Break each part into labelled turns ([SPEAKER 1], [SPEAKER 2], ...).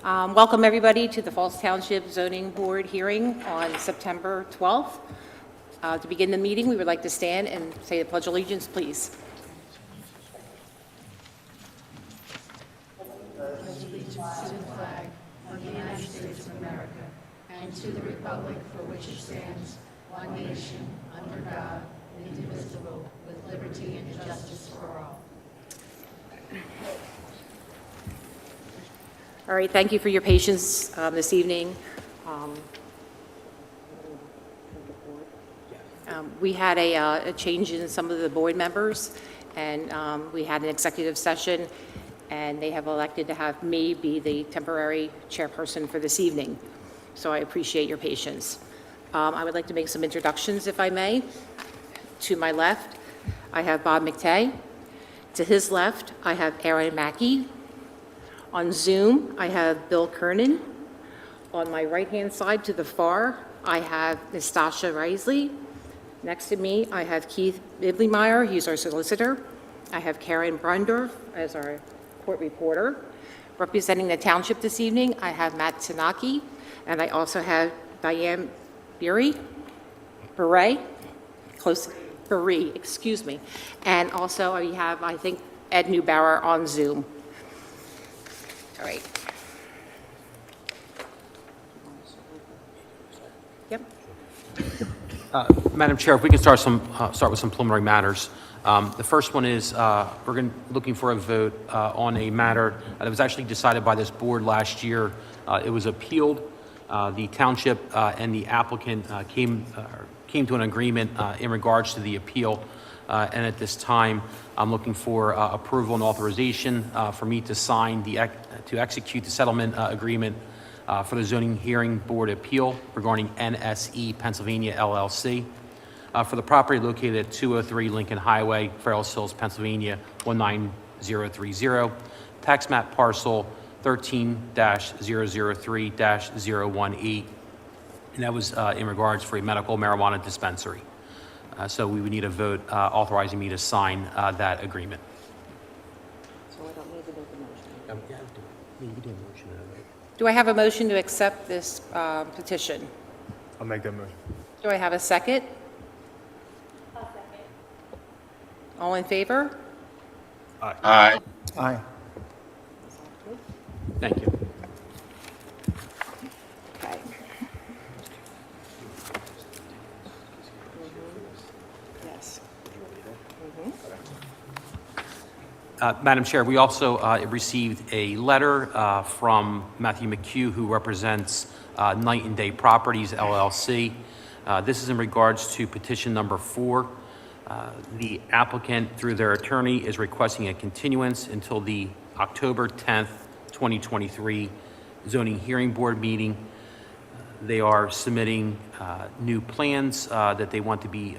[SPEAKER 1] Welcome, everybody, to the Falls Township Zoning Board hearing on September 12th. To begin the meeting, we would like to stand and say the Pledge of Allegiance, please.
[SPEAKER 2] Allegiance to the flag of the United States of America and to the republic for which it stands, one nation, under God, indivisible, with liberty and justice for all.
[SPEAKER 1] All right, thank you for your patience this evening. We had a change in some of the board members, and we had an executive session, and they have elected to have me be the temporary chairperson for this evening. So I appreciate your patience. I would like to make some introductions, if I may. To my left, I have Bob McTay. To his left, I have Aaron Mackey. On Zoom, I have Bill Kernan. On my right-hand side to the far, I have Nastasha Risley. Next to me, I have Keith Biblemeyer, he's our solicitor. I have Karen Brundorf as our court reporter. Representing the township this evening, I have Matt Tanaki, and I also have Diane Bure, excuse me. And also we have, I think, Ed Neubauer on Zoom. All right. Yep.
[SPEAKER 3] Madam Chair, if we can start with some preliminary matters. The first one is we're looking for a vote on a matter that was actually decided by this board last year. It was appealed. The township and the applicant came to an agreement in regards to the appeal. And at this time, I'm looking for approval and authorization for me to sign to execute the settlement agreement for the Zoning Hearing Board appeal regarding NSE Pennsylvania LLC for the property located at 203 Lincoln Highway, Fairless Hills, Pennsylvania 19030, tax map parcel 13-003-018, and that was in regards for a medical marijuana dispensary. So we would need a vote authorizing me to sign that agreement.
[SPEAKER 1] So I don't need to make a motion. Do I have a motion to accept this petition?
[SPEAKER 4] I'll make that motion.
[SPEAKER 1] Do I have a second?
[SPEAKER 5] I'll second.
[SPEAKER 1] All in favor?
[SPEAKER 4] Aye.
[SPEAKER 6] Aye.
[SPEAKER 3] Thank you.
[SPEAKER 1] Okay. Yes.
[SPEAKER 3] Madam Chair, we also received a letter from Matthew McHugh, who represents Night and Day Properties, LLC. This is in regards to petition number 4. The applicant, through their attorney, is requesting a continuance until the October 10th, 2023 Zoning Hearing Board meeting. They are submitting new plans that they want to be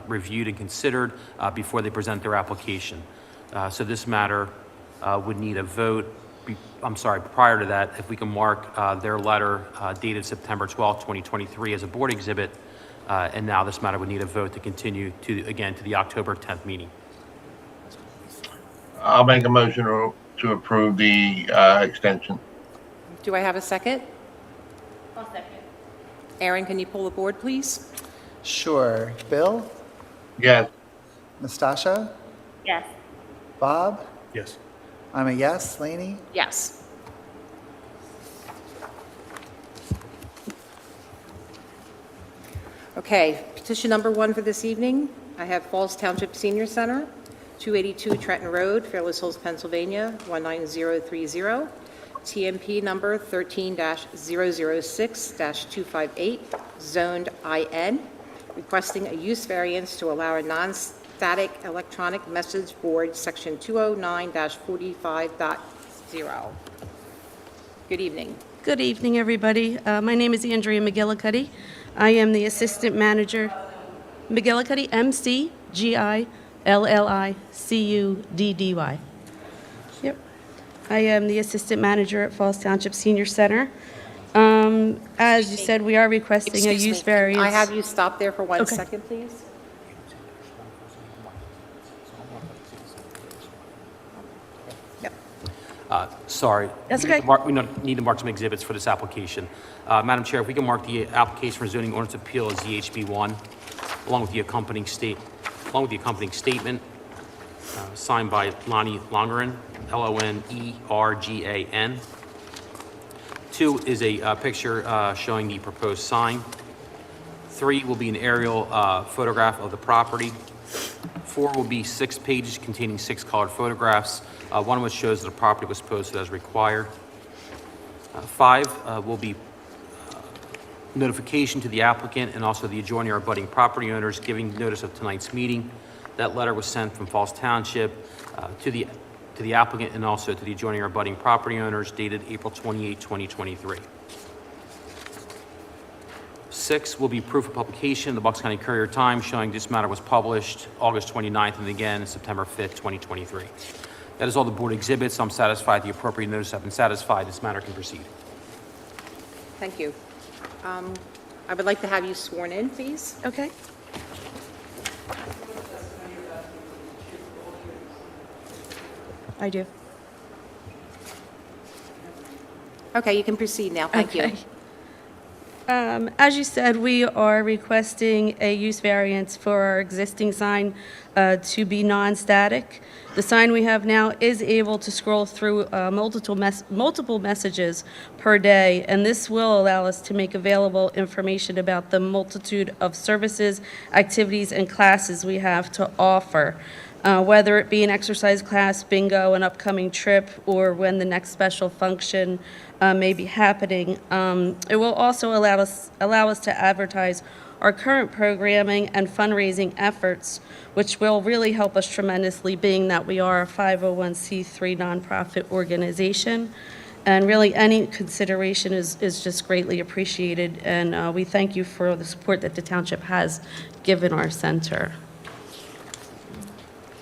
[SPEAKER 3] reviewed and considered before they present their application. So this matter would need a vote. Prior to that, if we can mark their letter dated September 12th, 2023 as a board exhibit, and now this matter would need a vote to continue to the October 10th meeting.
[SPEAKER 4] I'll make a motion to approve the extension.
[SPEAKER 1] Do I have a second?
[SPEAKER 5] I'll second.
[SPEAKER 1] Aaron, can you pull the board, please?
[SPEAKER 6] Sure. Bill?
[SPEAKER 4] Yes.
[SPEAKER 6] Nastasha?
[SPEAKER 5] Yes.
[SPEAKER 6] Bob?
[SPEAKER 4] Yes.
[SPEAKER 6] I'm a yes. Laney?
[SPEAKER 1] Yes. Okay, petition number 1 for this evening. I have Falls Township Senior Center, 282 Trenton Road, Fairless Hills, Pennsylvania, 19030. TMP number 13-006-258, zoned IN, requesting a use variance to allow a non-static electronic message board, section 209-45.0. Good evening.
[SPEAKER 7] Good evening, everybody. My name is Andrea McGillicuddy. I am the assistant manager. McGillicuddy, McGillicuddy. Yep. I am the assistant manager at Falls Township Senior Center. As you said, we are requesting a use variance.
[SPEAKER 1] I have you stop there for 1
[SPEAKER 7] Okay.
[SPEAKER 1] second, please.
[SPEAKER 3] Sorry.
[SPEAKER 7] That's
[SPEAKER 3] We need
[SPEAKER 7] okay.
[SPEAKER 3] to mark- We need to mark some exhibits for this application. Madam Chair, if we can mark the application for zoning ordinance appeal as ZHB1, along with the accompanying statement, signed by Lonnie Longeran, Lonergan. 2 is a picture showing the proposed sign. 3 will be an aerial photograph of the property. 4 will be 6 pages containing 6 colored photographs, one of which shows that the property was posted as required. 5 will be notification to the applicant and also the adjoining or abutting property owners giving notice of tonight's meeting. That letter was sent from Falls Township to the applicant and also to the adjoining or abutting property owners dated April 28, 2023. 6 will be proof of publication in the Bucks County Courier Times showing this matter was published August 29th and again September 5th, 2023. That is all the board exhibits. I'm satisfied the appropriate notice have been satisfied. This matter can proceed.
[SPEAKER 1] Thank you. I would like to have you sworn in, please.
[SPEAKER 7] Okay. I do.
[SPEAKER 1] Okay, you can proceed now. Thank you.
[SPEAKER 7] Okay. As you said, we are requesting a use variance for our existing sign to be non-static. The sign we have now is able to scroll through multiple messages per day, and this will allow us to make available information about the multitude of services, activities, and classes we have to offer. Whether it be an exercise class, bingo, an upcoming trip, or when the next special function may be happening. It will also allow us to advertise our current programming and fundraising efforts, which will really help us tremendously, being that we are a 501c3 nonprofit organization. And really, any consideration is just greatly appreciated, and we thank you for the support that the township has given our center.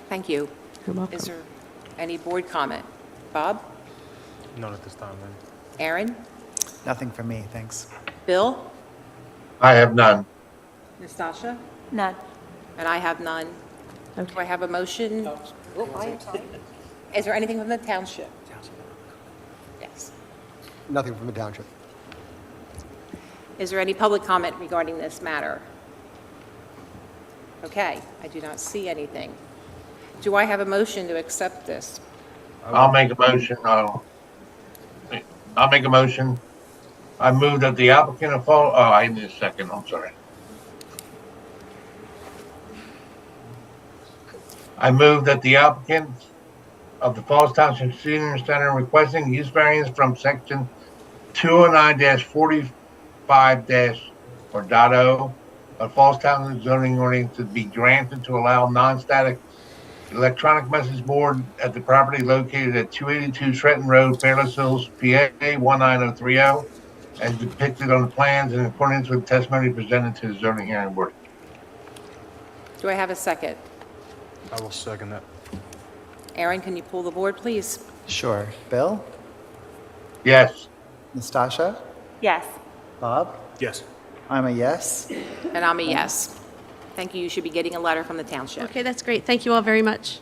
[SPEAKER 1] Thank you.
[SPEAKER 7] You're welcome.
[SPEAKER 1] Is there any board comment? Bob?
[SPEAKER 8] None at this time, Lynn.
[SPEAKER 1] Aaron?
[SPEAKER 6] Nothing from me, thanks.
[SPEAKER 1] Bill?
[SPEAKER 4] I have none.
[SPEAKER 1] Nastasha?
[SPEAKER 5] None.
[SPEAKER 1] And I have none.
[SPEAKER 7] Okay.
[SPEAKER 1] Do I have a motion? Oh, I am sorry. Is there anything from the township? Yes.
[SPEAKER 9] Nothing from the township.
[SPEAKER 1] Is there any public comment regarding this matter? Okay, I do not see anything. Do I have a motion to accept this?
[SPEAKER 4] I'll make a motion. I'll make a motion. I move that the applicant of fall, oh, I need a second. I'm sorry. I move that the applicant of the Falls Township Senior Center requesting use variance from section 209-45-0 of Falls Township zoning ordinance to be granted to allow non-static electronic message board at the property located at 282 Trenton Road, Fairless Hills, PA 19030, as depicted on the plans in accordance with testimony presented to the zoning hearing board.
[SPEAKER 1] Do I have a second?
[SPEAKER 8] I will second that.
[SPEAKER 1] Aaron, can you pull the board, please?
[SPEAKER 6] Sure. Bill?
[SPEAKER 4] Yes.
[SPEAKER 6] Nastasha?
[SPEAKER 5] Yes.
[SPEAKER 6] Bob?
[SPEAKER 8] Yes.
[SPEAKER 6] I'm a yes.
[SPEAKER 1] And I'm a yes. Thank you. You should be getting a letter from the township.
[SPEAKER 7] Okay, that's great. Thank you all very much.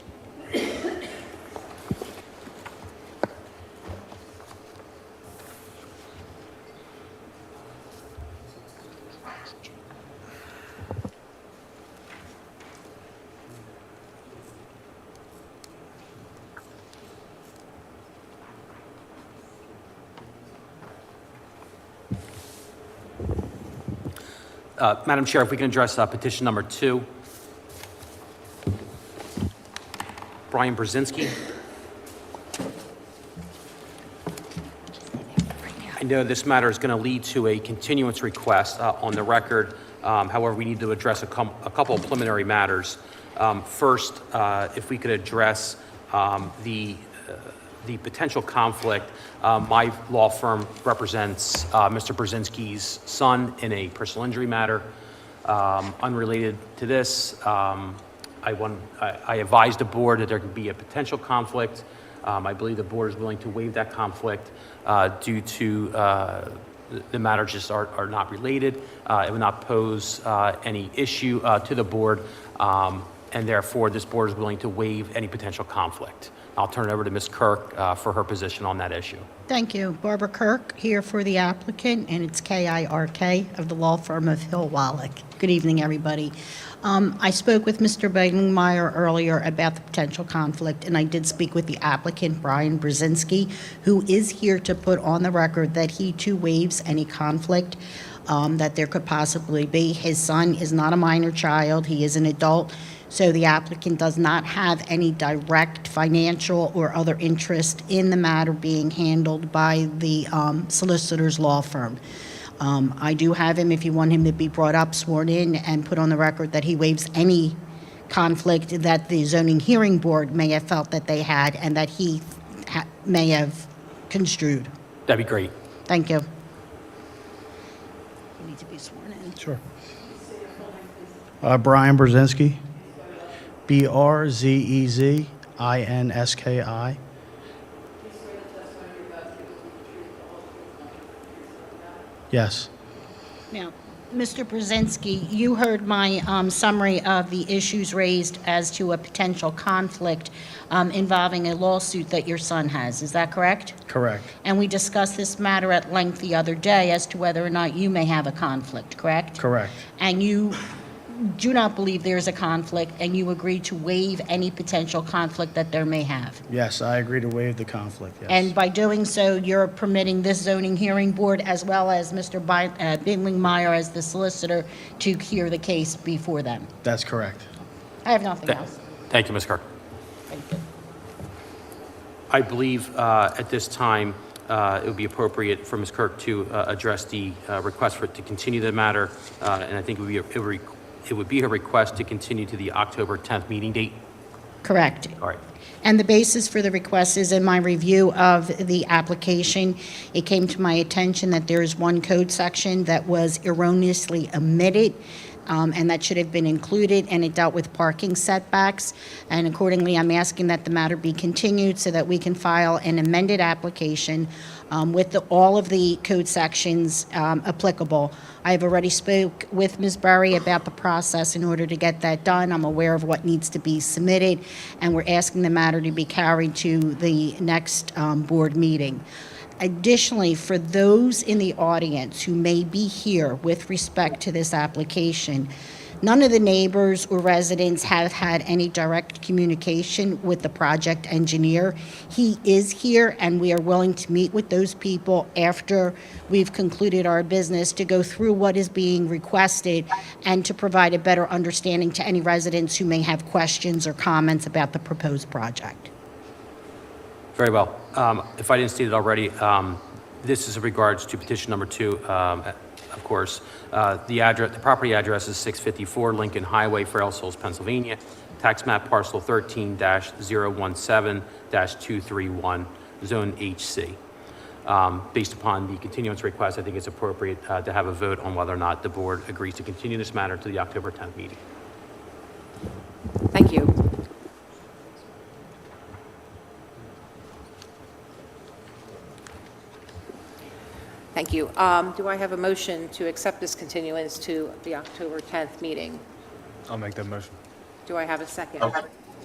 [SPEAKER 3] Madam Chair, if we can address petition number 2. Brian Brzezinski. I know this matter is going to lead to a continuance request on the record. However, we need to address a couple of preliminary matters. First, if we could address the potential conflict. My law firm represents Mr. Brzezinski's son in a personal injury matter. Unrelated to this, I advised the board that there could be a potential conflict. I believe the board is willing to waive that conflict due to the matters just are not related. It would not pose any issue to the board, and therefore this board is willing to waive any potential conflict. I'll turn it over to Ms. Kirk for her position on that issue.
[SPEAKER 2] Thank you. Barbara Kirk, here for the applicant, and it's K-I-R-K of the law firm of Hill Wallach. Good evening, everybody. I spoke with Mr. Beiglingmeyer earlier about the potential conflict, and I did speak with the applicant, Brian Brzezinski, who is here to put on the record that he too waives any conflict that there could possibly be. His son is not a minor child, he is an adult, so the applicant does not have any direct financial or other interest in the matter being handled by the solicitor's law firm. I do have him, if you want him to be brought up, sworn in, and put on the record that he waives any conflict that the zoning hearing board may have felt that they had and that he may have construed.
[SPEAKER 3] That'd be great.
[SPEAKER 2] Thank you. You need to be sworn in.
[SPEAKER 10] Sure. Brian Brzezinski, Brzezinski. Yes.
[SPEAKER 2] Now, Mr. Brzezinski, you heard my summary of the issues raised as to a potential conflict involving a lawsuit that your son has. Is that correct?
[SPEAKER 10] Correct.
[SPEAKER 2] And we discussed this matter at length the other day as to whether or not you may have a conflict, correct?
[SPEAKER 10] Correct.
[SPEAKER 2] And you do not believe there is a conflict, and you agree to waive any potential conflict that there may have.
[SPEAKER 10] Yes, I agree to waive the conflict, yes.
[SPEAKER 2] And by doing so, you're permitting this zoning hearing board, as well as Mr. Beiglingmeyer as the solicitor, to hear the case before them.
[SPEAKER 10] That's correct.
[SPEAKER 2] I have nothing else.
[SPEAKER 3] Thank you, Ms. Kirk.
[SPEAKER 2] Thank you.
[SPEAKER 3] I believe at this time it would be appropriate for Ms. Kirk to address the request for it to continue the matter, and I think it would be her request to continue to the October 10th meeting date.
[SPEAKER 2] Correct.
[SPEAKER 3] All right.
[SPEAKER 2] And the basis for the request is in my review of the application. It came to my attention that there is one code section that was erroneously omitted, and that should have been included, and it dealt with parking setbacks. And accordingly, I'm asking that the matter be continued so that we can file an amended application with all of the code sections applicable. I have already spoke with Ms. Berry about the process in order to get that done. I'm aware of what needs to be submitted, and we're asking the matter to be carried to the next board meeting. Additionally, for those in the audience who may be here with respect to this application, none of the neighbors or residents have had any direct communication with the project engineer. He is here, and we are willing to meet with those people after we've concluded our business to go through what is being requested and to provide a better understanding to any residents who may have questions or comments about the proposed project.
[SPEAKER 3] Very well. If I didn't state it already, this is in regards to petition number 2, of course. The property address is 654 Lincoln Highway, Fairless Hills, Pennsylvania. Tax map parcel 13-017-231, zone HC. Based upon the continuance request, I think it's appropriate to have a vote on whether or not the board agrees to continue this matter to the October 10th meeting.
[SPEAKER 1] Thank you. Thank you. Do I have a motion to accept this continuance to the October 10th meeting?
[SPEAKER 8] I'll make that motion.
[SPEAKER 1] Do I have a second?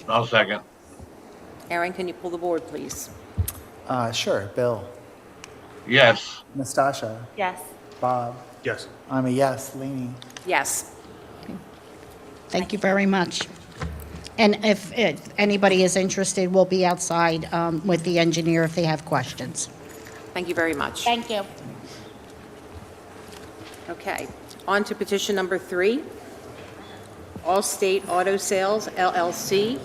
[SPEAKER 4] I'll second.
[SPEAKER 1] Aaron, can you pull the board, please?
[SPEAKER 6] Sure. Bill,
[SPEAKER 4] Yes.
[SPEAKER 6] Nastasha,
[SPEAKER 5] Yes.
[SPEAKER 6] Bob,
[SPEAKER 8] Yes.
[SPEAKER 6] I'm a yes. Laney.
[SPEAKER 1] Yes.
[SPEAKER 2] Thank you very much. And if anybody is interested, we'll be outside with the engineer if they have questions.
[SPEAKER 1] Thank you very much.
[SPEAKER 2] Thank you.
[SPEAKER 1] Okay, on to petition number 3. Allstate Auto Sales LLC.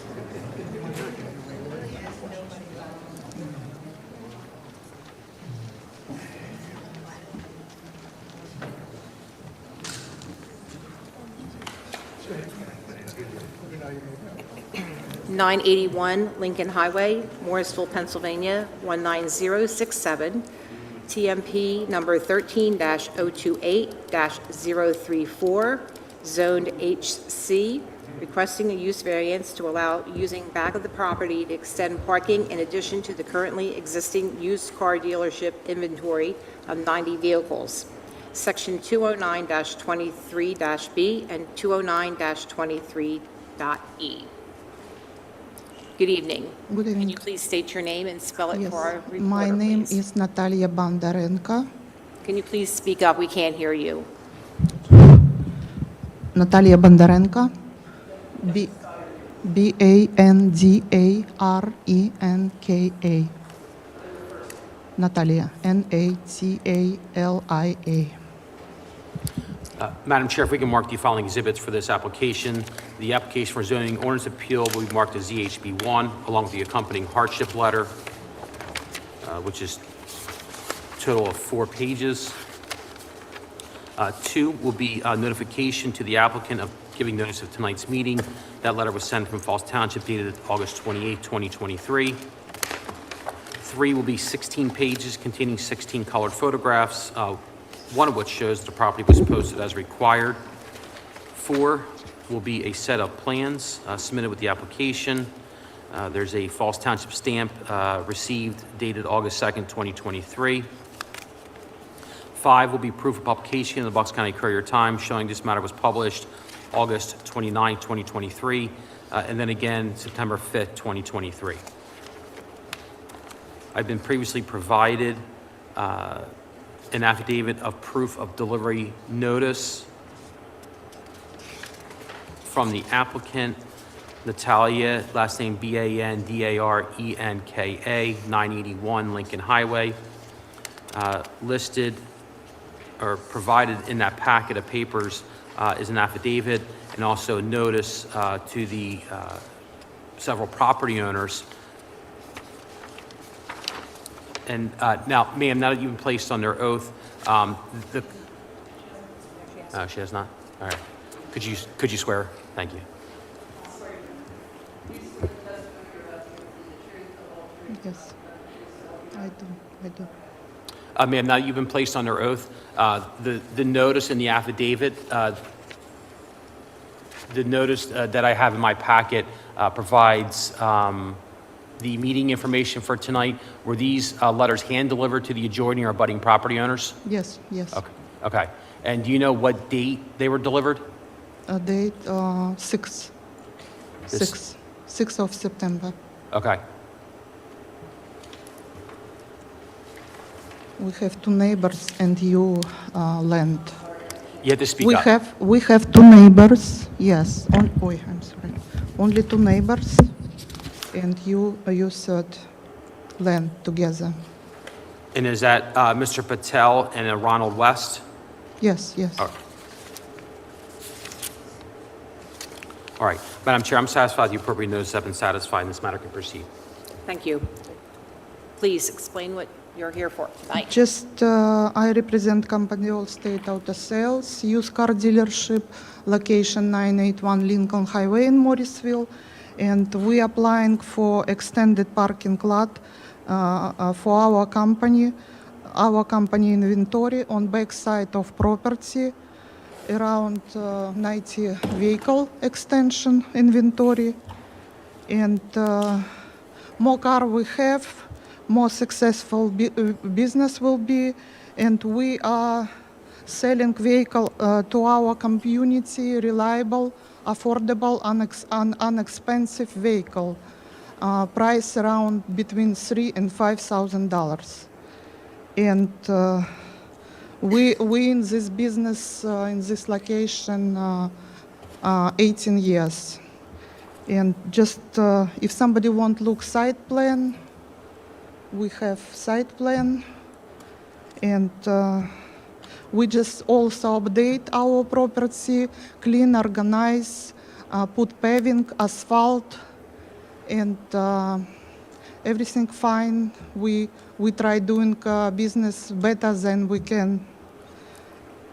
[SPEAKER 1] (981) Lincoln Highway, Morrisville, Pennsylvania 19067. TMP number 13-028-034, zoned HC, requesting a use variance to allow using back of the property to extend parking in addition to the currently existing used car dealership inventory of 90 vehicles. Section 209-23-B and 209-23.E. Good evening.
[SPEAKER 11] Good
[SPEAKER 1] Can
[SPEAKER 11] evening.
[SPEAKER 1] you please state your name and spell it
[SPEAKER 11] Yes,
[SPEAKER 1] for our reporter,
[SPEAKER 11] my name
[SPEAKER 1] please?
[SPEAKER 11] is Natalia Bondarenko.
[SPEAKER 1] Can you please speak up? We can't hear you.
[SPEAKER 11] Natalia Bondarenko. Bandarenka. Natalia. Natalia.
[SPEAKER 3] Madam Chair, if we can mark the following exhibits for this application. The application for zoning ordinance appeal will be marked as ZHB1, along with the accompanying hardship letter, which is a total of 4 pages. 2 will be a notification to the applicant of giving notice of tonight's meeting. That letter was sent from Falls Township dated August 28, 2023. 3 will be 16 pages containing 16 colored photographs, one of which shows the property was posted as required. 4 will be a set of plans submitted with the application. There's a Falls Township stamp received dated August 2nd, 2023. 5 will be proof of publication in the Bucks County Courier-Times showing this matter was published August 29, 2023, and then again September 5th, 2023. I've been previously provided an affidavit of proof of delivery notice from the applicant, Natalia, last name Bandarenka, 981 Lincoln Highway, listed or provided in that packet of papers is an affidavit and also a notice to the several property owners. And now, ma'am, now that you've been placed under oath, she has not? All right. Could you swear? Thank you.
[SPEAKER 11] Yes, I do.
[SPEAKER 3] Ma'am, now that you've been placed under oath, the notice and the affidavit, the notice that I have in my packet provides the meeting information for tonight. Were these letters hand-delivered to the adjoining or abutting property owners?
[SPEAKER 11] Yes.
[SPEAKER 3] Okay. And do you know what date they were delivered?
[SPEAKER 11] Date 6 of September.
[SPEAKER 3] Okay.
[SPEAKER 11] We have 2 neighbors and you land.
[SPEAKER 3] You have to speak
[SPEAKER 11] We
[SPEAKER 3] up.
[SPEAKER 11] have 2 neighbors. Yes. I'm sorry. Only 2 neighbors, and you third land together.
[SPEAKER 3] And is that Mr. Patel and Ronald West?
[SPEAKER 11] Yes.
[SPEAKER 3] All right. Madam Chair, I'm satisfied the appropriate notice have been satisfied and this matter can proceed.
[SPEAKER 1] Thank you. Please explain what you're here for tonight.
[SPEAKER 11] Just, I represent company Allstate Auto Sales, used car dealership, location 981 Lincoln Highway in Morrisville, and we applying for extended parking lot for our company inventory on back side of property, around 90 vehicle extension inventory, and more car we have, more successful business will be, and we are selling vehicle to our community, reliable, affordable, inexpensive vehicle, price around between $3,000 and $5,000. And we in this business, in this location, 18 years. And just if somebody want look site plan, we have site plan, and we just also update our property, clean, organize, put paving, asphalt, and everything fine. We try doing business better than we can.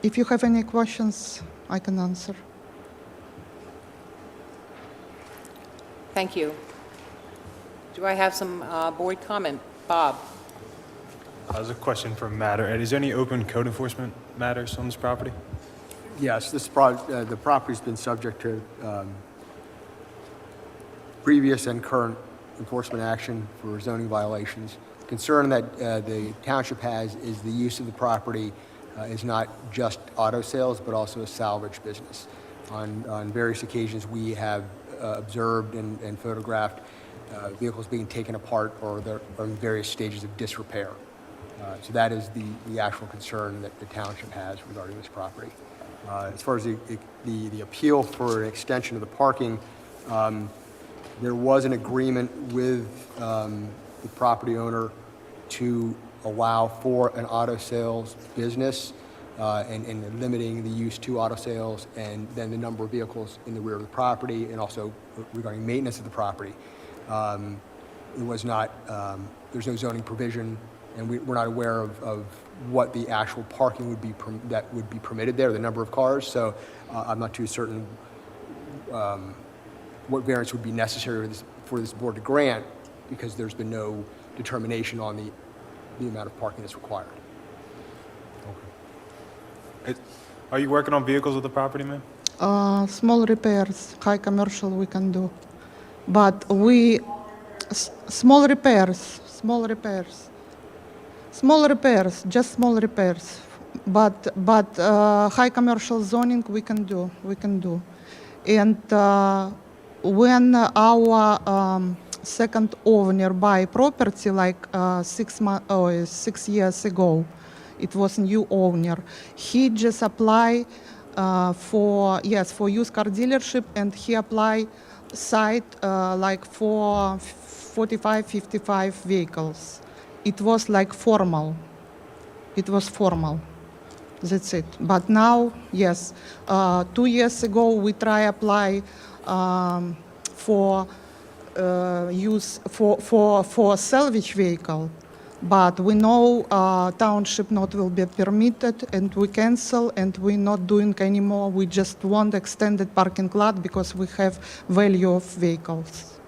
[SPEAKER 11] If you have any questions, I can answer.
[SPEAKER 1] Thank you. Do I have some board comment? Bob?
[SPEAKER 8] There's a question from Matter. Ed, is there any open code enforcement matters on this property?
[SPEAKER 9] Yes, the property's been subject to previous and current enforcement action for zoning violations. Concern that the township has is the use of the property is not just auto sales, but also a salvage business. On various occasions, we have observed and photographed vehicles being taken apart or they're in various stages of disrepair. So that is the actual concern that the township has regarding this property. As far as the appeal for an extension of the parking, there was an agreement with the property owner to allow for an auto sales business and limiting the use to auto sales and then the number of vehicles in the rear of the property and also regarding maintenance of the property. It was not, there's no zoning provision and we're not aware of what the actual parking would be that would be permitted there, the number of cars. So I'm not too certain what variance would be necessary for this board to grant because there's been no determination on the amount of parking that's required.
[SPEAKER 8] Are you working on vehicles with the property, ma'am?
[SPEAKER 11] Small repairs, high commercial we can do. But small repairs, just small repairs. But high commercial zoning we can do. And when our second owner buy property like 6 years ago, it was new owner. He just apply for used car dealership and he apply site like for 45, 55 vehicles. It was like formal. It was formal. That's it. But now, yes, 2 years ago we try apply for use for salvage vehicle, but we know township not will be permitted, and we cancel, and we're not doing anymore. We just want extended parking lot because we have value of vehicles.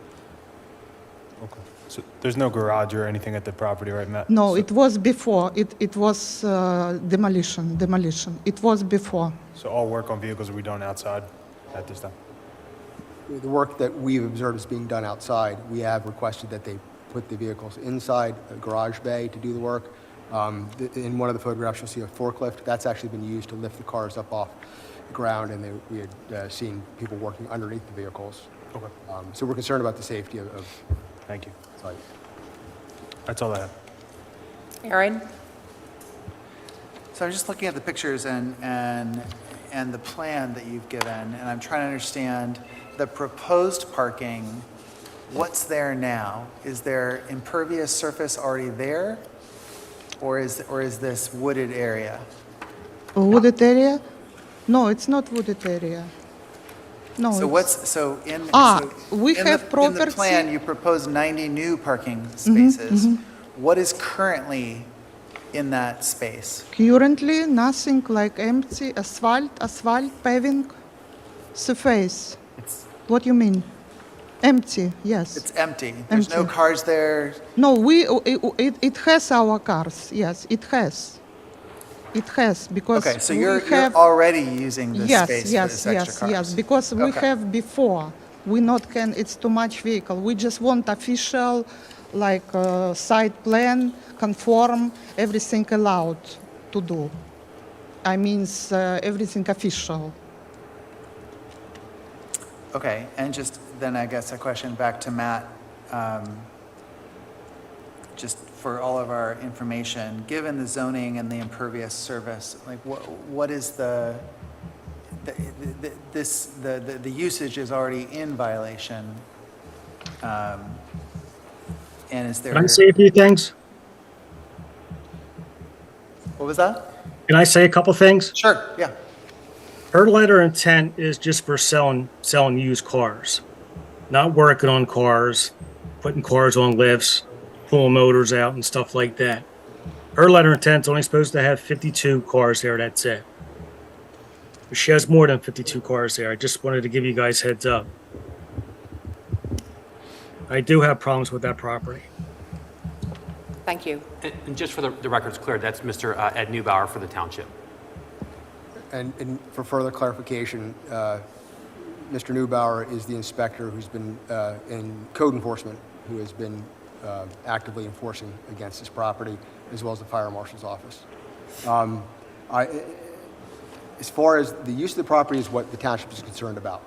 [SPEAKER 8] Okay. So there's no garage or anything at the property, right, Matt?
[SPEAKER 11] No,
[SPEAKER 8] So-
[SPEAKER 11] it was before. It was demolition. It was before.
[SPEAKER 8] So all work on vehicles will be done outside at this time?
[SPEAKER 9] The work that we've observed is being done outside. We have requested that they put the vehicles inside a garage bay to do the work. In one of the photographs, you'll see a forklift. That's actually been used to lift the cars up off the ground, and we had seen people working underneath the vehicles.
[SPEAKER 8] Okay.
[SPEAKER 9] So we're concerned about the safety of
[SPEAKER 8] Thank you.
[SPEAKER 9] site.
[SPEAKER 8] That's all I have.
[SPEAKER 1] Aaron?
[SPEAKER 12] So I'm just looking at the pictures and the plan that you've given, and I'm trying to understand the proposed parking. What's there now? Is there impervious surface already there, or is this wooded area?
[SPEAKER 11] Wooded area? No, it's not wooded area. No.
[SPEAKER 12] So
[SPEAKER 11] it's- we
[SPEAKER 12] in
[SPEAKER 11] have
[SPEAKER 12] in the
[SPEAKER 11] property-
[SPEAKER 12] plan, you propose 90 new parking spaces. What is currently in that space?
[SPEAKER 11] Currently, nothing like empty asphalt, paving, surface.
[SPEAKER 12] It's
[SPEAKER 11] What you mean? Empty, yes.
[SPEAKER 12] it's empty. There's no
[SPEAKER 11] Empty.
[SPEAKER 12] cars there.
[SPEAKER 11] No, it has our cars, yes, it has. It has, because
[SPEAKER 12] Okay, so
[SPEAKER 11] we
[SPEAKER 12] you're
[SPEAKER 11] have...
[SPEAKER 12] already using this
[SPEAKER 11] Yes,
[SPEAKER 12] space
[SPEAKER 11] yes,
[SPEAKER 12] for this extra
[SPEAKER 11] yes,
[SPEAKER 12] cars.
[SPEAKER 11] yes, because we
[SPEAKER 12] Okay.
[SPEAKER 11] have before. We not can, it's too much vehicle. We just want official, like, site plan, conform, everything allowed to do. I mean, everything official.
[SPEAKER 12] Okay, and just then I guess a question back to Matt. Just for all of our information, given the zoning and the impervious surface, like what is the usage is already in violation. And is there?
[SPEAKER 13] Can I say a few things?
[SPEAKER 12] What was that?
[SPEAKER 13] Can I say a couple things?
[SPEAKER 12] Sure, yeah.
[SPEAKER 13] Her letter of intent is just for selling used cars, not working on cars, putting cars on lifts, pulling motors out and stuff like that. Her letter of intent's only supposed to have 52 cars there, that's it. But she has more than 52 cars there. I just wanted to give you guys heads up. I do have problems with that property.
[SPEAKER 1] Thank you.
[SPEAKER 3] And just for the record's clear, that's Mr. Ed Neubauer for the township.
[SPEAKER 9] And for further clarification, Mr. Neubauer is the inspector who's been in code enforcement, who has been actively enforcing against this property, as well as the fire marshal's office. As far as the use of the property is what the township is concerned about.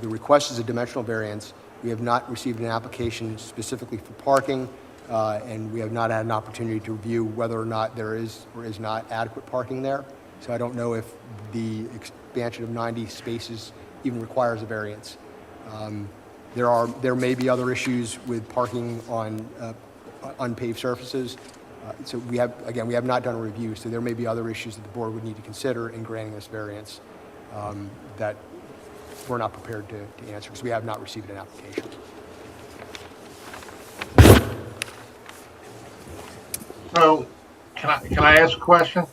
[SPEAKER 9] The request is a dimensional variance We have not received an application specifically for parking, and we have not had an opportunity to review whether or not there is or is not adequate parking there. So I don't know if the expansion of 90 spaces even requires a variance. There may be other issues with parking on unpaved surfaces. So we have not done a review, so there may be other issues that the board would need to consider in granting this variance that we're not prepared to answer because we have not received an application.
[SPEAKER 4] So, can I ask a question?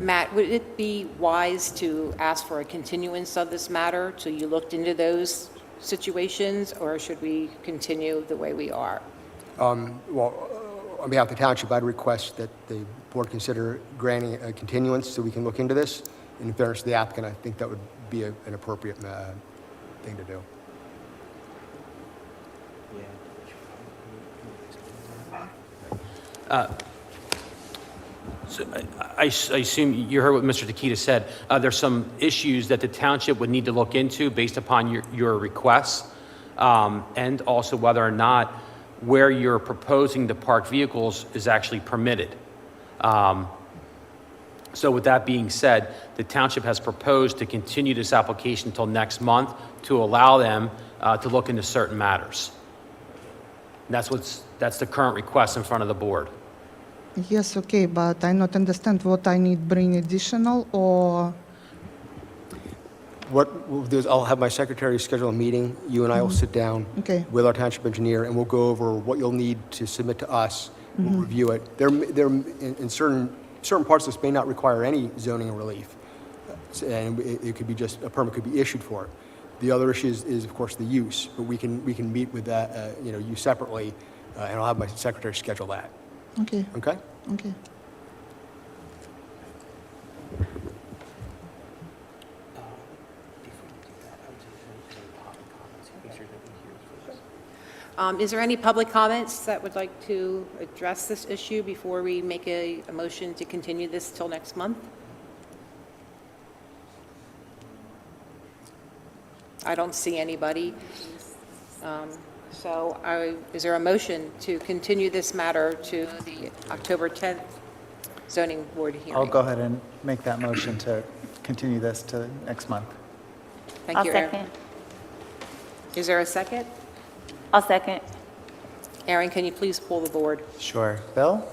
[SPEAKER 1] Matt, would it be wise to ask for a continuance of this matter till you looked into those situations, or should we continue the way we are?
[SPEAKER 9] Well, on behalf of the township, I'd request that the board consider granting a continuance so we can look into this. In fairness to the applicant, I think that would be an appropriate thing to do.
[SPEAKER 3] So I assume you heard what Mr. Takita said. There's some issues that the township would need to look into based upon your requests, and also whether or not where you're proposing to park vehicles is actually permitted. So with that being said, the township has proposed to continue this application until next month to allow them to look into certain matters. And that's the current request in front of the board.
[SPEAKER 11] Yes, okay, but I not understand what I need bring additional or...
[SPEAKER 9] What we'll do is I'll have my secretary schedule a meeting. You and I will sit down
[SPEAKER 11] Okay.
[SPEAKER 9] with our township engineer, and we'll go over what you'll need to submit to us. We'll review it. There in certain parts of this may not require any zoning relief, and it could be just a permit could be issued for it. The other issue is of course the use, but we can meet with that you separately, and I'll have my secretary schedule that.
[SPEAKER 11] Okay,
[SPEAKER 9] Okay.
[SPEAKER 11] okay.
[SPEAKER 1] Is there any public comments that would like to address this issue before we make a motion to continue this till next month? I don't see anybody. Is there a motion to continue this matter to the October 10th zoning board hearing?
[SPEAKER 6] I'll go ahead and make that motion to continue this to next month.
[SPEAKER 1] Thank
[SPEAKER 5] I'll
[SPEAKER 1] you, Erin.
[SPEAKER 5] second.
[SPEAKER 1] Is there a second?
[SPEAKER 5] I'll second.
[SPEAKER 1] Erin, can you please pull the board?
[SPEAKER 6] Sure. Bill?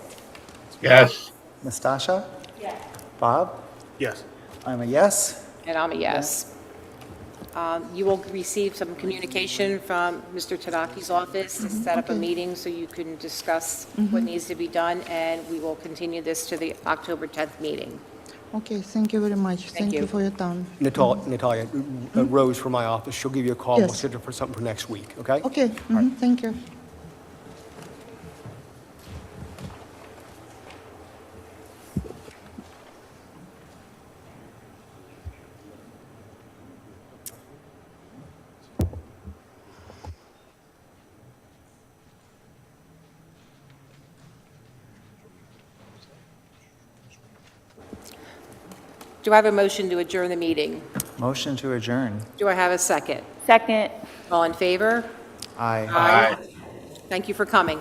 [SPEAKER 4] Yes.
[SPEAKER 6] Nastasha?
[SPEAKER 5] Yes.
[SPEAKER 6] Bob?
[SPEAKER 8] Yes.
[SPEAKER 6] I'm a yes.
[SPEAKER 1] And I'm a yes. You will receive some communication from Mr. Tadaki's office to set up a
[SPEAKER 11] okay.
[SPEAKER 1] meeting so you can discuss what needs to be done, and we will continue this to the October 10th meeting.
[SPEAKER 11] Okay, thank you very much. Thank
[SPEAKER 1] you.
[SPEAKER 11] you for your time.
[SPEAKER 9] Natalia, Rose from my office, she'll give you a call. We'll
[SPEAKER 11] Yes.
[SPEAKER 9] schedule for something for next week. Okay.
[SPEAKER 11] Okay, thank you.
[SPEAKER 1] Do I have a motion to adjourn the meeting?
[SPEAKER 6] Motion to adjourn.
[SPEAKER 1] Do I have a second?
[SPEAKER 5] Second.
[SPEAKER 1] All in favor?
[SPEAKER 6] Aye.
[SPEAKER 1] Aye. Thank you for coming.